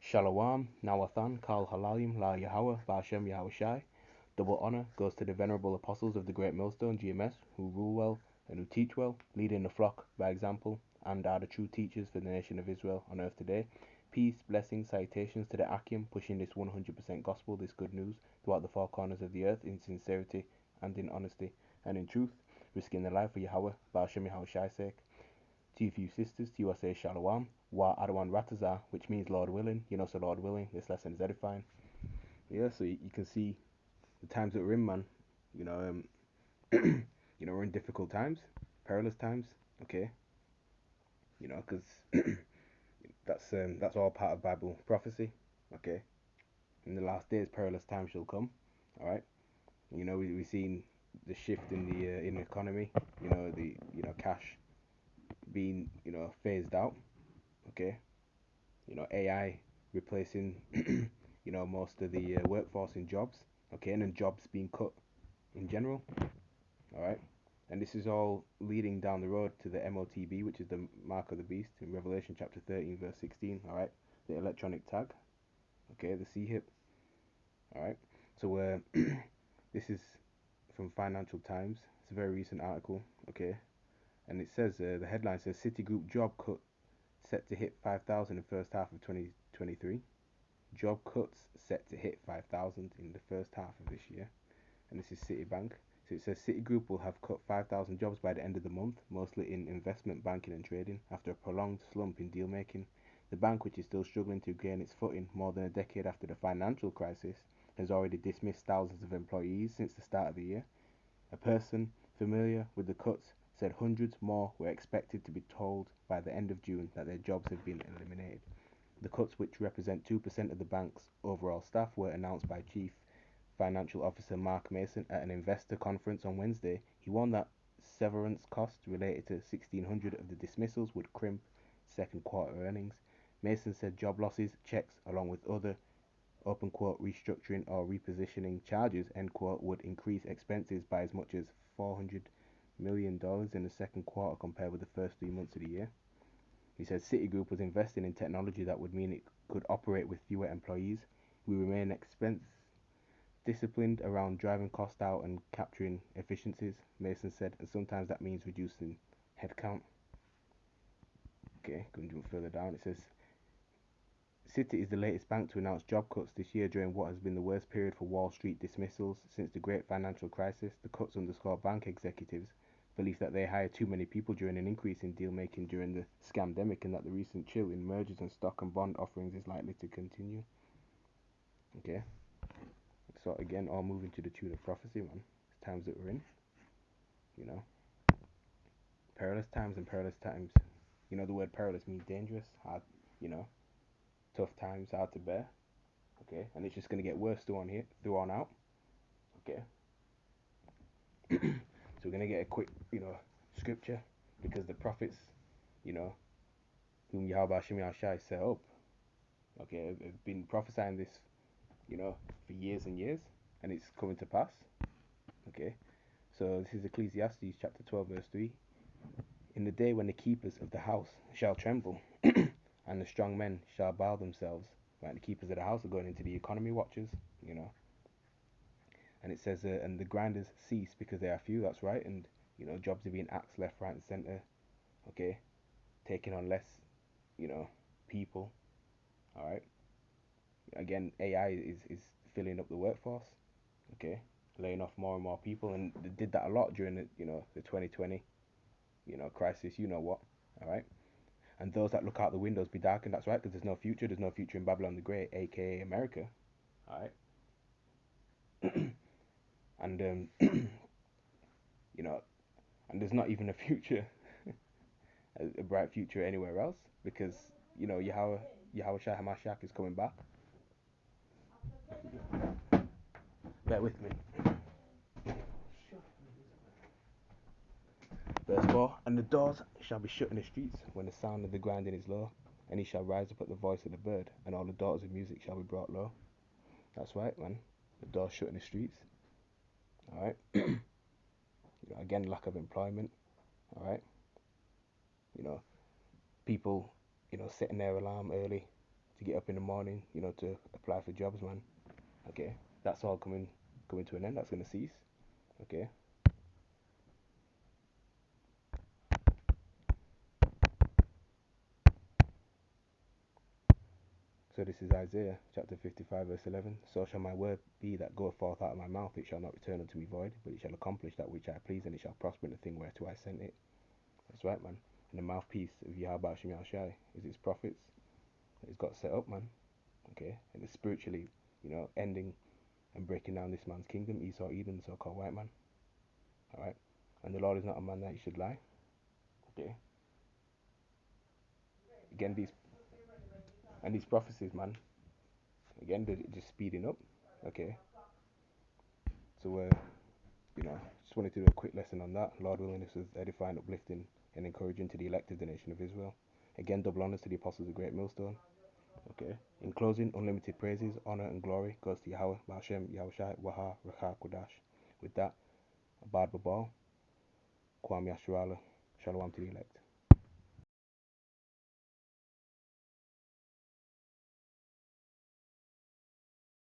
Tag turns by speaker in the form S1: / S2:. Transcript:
S1: Shalom, Nawathan, Kal Halalim, La Yahweh, Ba'ashem Yahushai. Double honor goes to the venerable apostles of the Great Millstone, GMS, who rule well and who teach well, leading the flock by example, and are the true teachers for the nation of Israel on earth today. Peace, blessings, salutations to the Akim, pushing this 100% gospel, this good news, throughout the four corners of the earth in sincerity and in honesty and in truth, risking their life for Yahweh, Ba'ashem Yahushai's sake. To you few sisters, to you I say Shalom, Wa Adawan Ratazah, which means Lord willing. So Lord willing, this lesson is edifying. Yeah, so you can see the times that we're in, man. You know, we're in difficult times, perilous times. Okay, because that's all part of Bible prophecy. Okay, in the last days, perilous times shall come. All right, we've seen the shift in the economy. The cash being phased out. Okay, AI replacing most of the workforce in jobs. Okay, and then jobs being cut in general. All right, and this is all leading down the road to the MOTB, which is the mark of the beast in Revelation chapter 13 verse 16. All right, the electronic tag. Okay, the C-hip. All right, so this is from Financial Times. It's a very recent article. Okay, and it says the headline says Citigroup job cut set to hit 5,000 in the first half of 2023. Job cuts set to hit 5,000 in the first half of this year. And this is Citibank. So it says Citigroup will have cut 5,000 jobs by the end of the month, mostly in investment banking and trading, after a prolonged slump in deal making. The bank, which is still struggling to gain its footing more than a decade after the financial crisis, has already dismissed thousands of employees since the start of the year. A person familiar with the cuts said hundreds more were expected to be told by the end of June that their jobs had been eliminated. The cuts, which represent 2% of the bank's overall staff, were announced by Chief Financial Officer Mark Mason at an investor conference on Wednesday. He warned that severance costs related to 1,600 of the dismissals would crimp second quarter earnings. Mason said job losses checks, along with other open quote restructuring or repositioning charges end quote would increase expenses by as much as $400 million in the second quarter compared with the first 3 months of the year. He said Citigroup was investing in technology that would mean it could operate with fewer employees. We remain expense disciplined around driving costs out and capturing efficiencies, Mason said, and sometimes that means reducing headcount. Okay, going further down, it says Citi is the latest bank to announce job cuts this year during what has been the worst period for Wall Street dismissals since the great financial crisis. The cuts underscore bank executives' belief that they hired too many people during an increase in deal making during the scamdemic, and that the recent chill in mergers and stock and bond offerings is likely to continue. Okay, so again, all moving to the tune of prophecy, man. It's times that we're in, you know, perilous times and perilous times. The word perilous means dangerous, hard, tough times, hard to bear. Okay, and it's just gonna get worse through on out. Okay, so we're gonna get a quick, scripture, because the prophets, you know, whom Yahweh Shem Shai set up, okay, have been prophesying this, for years and years, and it's coming to pass. Okay, so this is Ecclesiastes chapter 12 verse 3. In the day when the keepers of the house shall tremble, and the strong men shall bow themselves. Right, the keepers of the house are going into the economy watchers, and it says, and the grinders cease because they are few. That's right, and jobs are being axed left, right, and center. Okay, taking on less, people. All right. Again, AI is filling up the workforce. Okay, laying off more and more people, and they did that a lot during the 2020 crisis. You know what? All right. And those that look out the windows be darkened. That's right, because there's no future. There's no future in Babylon the Great, aka America. All right. And and there's not even a future, a bright future anywhere else, because Yahweh Shai Hamashiach is coming back. Bear with me. Verse 4, and the doors shall be shut in the streets when the sound of the grinding is low, and he shall rise up at the voice of the bird, and all the daughters of music shall be brought low. That's right, man. The doors shut in the streets. All right. Again, lack of employment. All right. People, setting their alarm early to get up in the morning, to apply for jobs, man. Okay, that's all coming to an end. That's gonna cease. Okay, so this is Isaiah chapter 55 verse 11. So shall my word be that goeth forth out of my mouth; it shall not return unto me void, but it shall accomplish that which I please, and it shall prosper in the thing whereto I sent it. That's right, man. And the mouthpiece of Yahweh Shem Shai is its prophets that he's got set up, man. Okay, and it's spiritually, ending and breaking down this man's kingdom, Esau, Edom, so-called white man. All right, and the Lord is not a man that he should lie. Okay, again these prophecies, man. Again, they're just speeding up. Okay, so just wanted to do a quick lesson on that. Lord willing, this was edifying, uplifting, and encouraging to the elect of the nation of Israel. Again, double honors to the apostles of Great Millstone. Okay. In closing, unlimited praises, honor, and glory goes to Yahweh, Bashem, Yahushai, Waha, Racha, Kodash. With that, Abad Babal, Kwam Yasharala, Shalom to the elect.